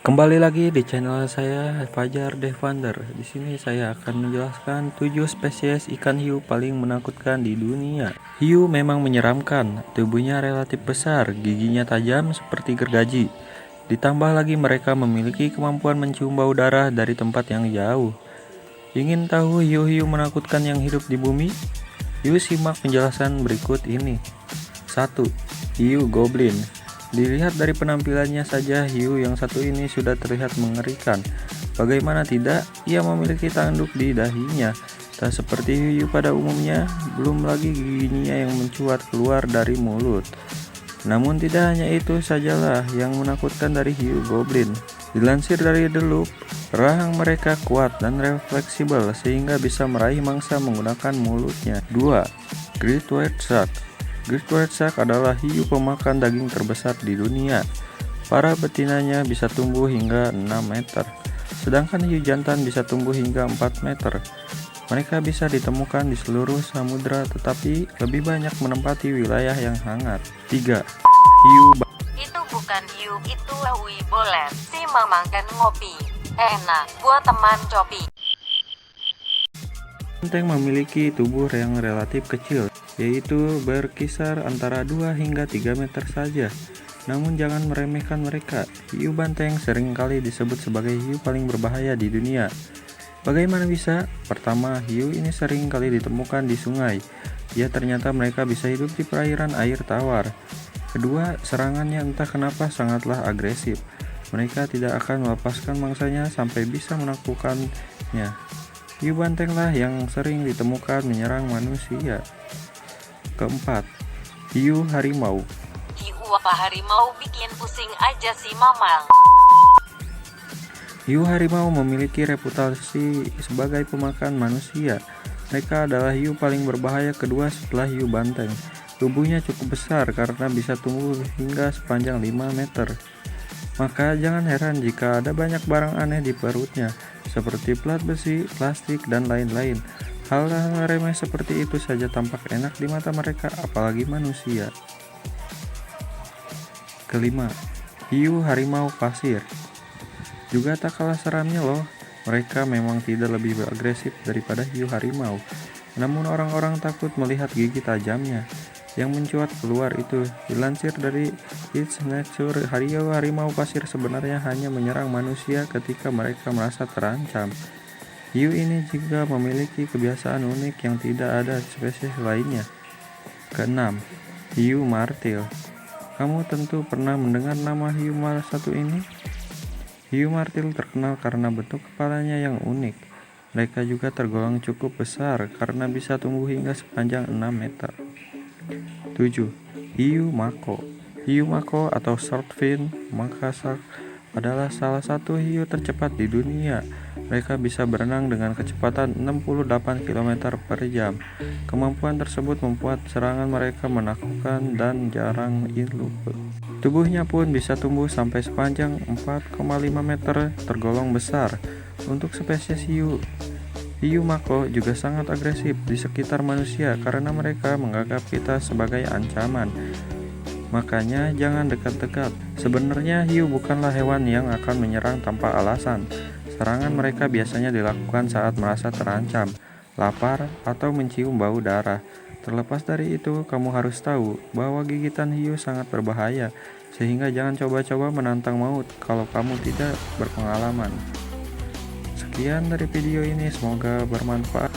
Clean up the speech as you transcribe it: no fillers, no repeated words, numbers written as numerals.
Kembali lagi di channel saya Fajar Devander. Di sini saya akan menjelaskan 7 spesies ikan hiu paling menakutkan di dunia. Hiu memang menyeramkan, tubuhnya relatif besar, giginya tajam seperti gergaji. Ditambah lagi mereka memiliki kemampuan mencium bau darah dari tempat yang jauh. Ingin tahu hiu-hiu menakutkan yang hidup di bumi? Yuk simak penjelasan berikut ini. 1. Hiu goblin. Dilihat dari penampilannya saja, hiu yang satu ini sudah terlihat mengerikan. Bagaimana tidak, ia memiliki tanduk di dahinya. Tak seperti hiu pada umumnya, belum lagi giginya yang mencuat keluar dari mulut. Namun tidak hanya itu sajalah yang menakutkan dari hiu goblin. Dilansir dari The Loop, rahang mereka kuat dan fleksibel sehingga bisa meraih mangsa menggunakan mulutnya. 2. Great White Shark. Great White Shark adalah hiu pemakan daging terbesar di dunia. Para betinanya bisa tumbuh hingga 6 meter, sedangkan hiu jantan bisa tumbuh hingga 4 meter. Mereka bisa ditemukan di seluruh samudra tetapi lebih banyak menempati wilayah yang hangat. 3. Hiu Itu bukan hiu, itu hui bolet. Si mamang kan ngopi. Enak buat teman copi. banteng memiliki tubuh yang relatif kecil, yaitu berkisar antara 2 hingga 3 meter saja. Namun jangan meremehkan mereka. Hiu banteng seringkali disebut sebagai hiu paling berbahaya di dunia. Bagaimana bisa? Pertama, hiu ini sering kali ditemukan di sungai. Ya, ternyata mereka bisa hidup di perairan air tawar. Kedua, serangannya entah kenapa sangatlah agresif. Mereka tidak akan melepaskan mangsanya sampai bisa menaklukkannya. Hiu bantenglah yang sering ditemukan menyerang manusia. Keempat, hiu harimau. Hiu apa harimau bikin pusing aja si mamang. Hiu harimau memiliki reputasi sebagai pemakan manusia. Mereka adalah hiu paling berbahaya kedua setelah hiu banteng. Tubuhnya cukup besar karena bisa tumbuh hingga sepanjang 5 meter. Maka jangan heran jika ada banyak barang aneh di perutnya, seperti plat besi, plastik, dan lain-lain. Hal-hal remeh seperti itu saja tampak enak di mata mereka, apalagi manusia. Kelima, hiu harimau pasir. Juga tak kalah seramnya loh. Mereka memang tidak lebih agresif daripada hiu harimau. Namun orang-orang takut melihat gigi tajamnya yang mencuat keluar itu. Dilansir dari Its Nature, harimau pasir sebenarnya hanya menyerang manusia ketika mereka merasa terancam. Hiu ini juga memiliki kebiasaan unik yang tidak ada spesies lainnya. Keenam, hiu martil. Kamu tentu pernah mendengar nama hiu satu ini? Hiu martil terkenal karena bentuk kepalanya yang unik. Mereka juga tergolong cukup besar karena bisa tumbuh hingga sepanjang 6 meter. 7. Hiu mako. Hiu mako atau shortfin makassar adalah salah satu hiu tercepat di dunia. Mereka bisa berenang dengan kecepatan 68 km per jam. Kemampuan tersebut membuat serangan mereka menakutkan dan jarang lupa. Tubuhnya pun bisa tumbuh sampai sepanjang 4,5 meter, tergolong besar untuk spesies hiu. Hiu mako juga sangat agresif di sekitar manusia karena mereka menganggap kita sebagai ancaman. Makanya jangan dekat-dekat. Sebenarnya hiu bukanlah hewan yang akan menyerang tanpa alasan. Serangan mereka biasanya dilakukan saat merasa terancam, lapar, atau mencium bau darah. Terlepas dari itu, kamu harus tahu bahwa gigitan hiu sangat berbahaya, sehingga jangan coba-coba menantang maut kalau kamu tidak berpengalaman. Sekian dari video ini, semoga bermanfaat.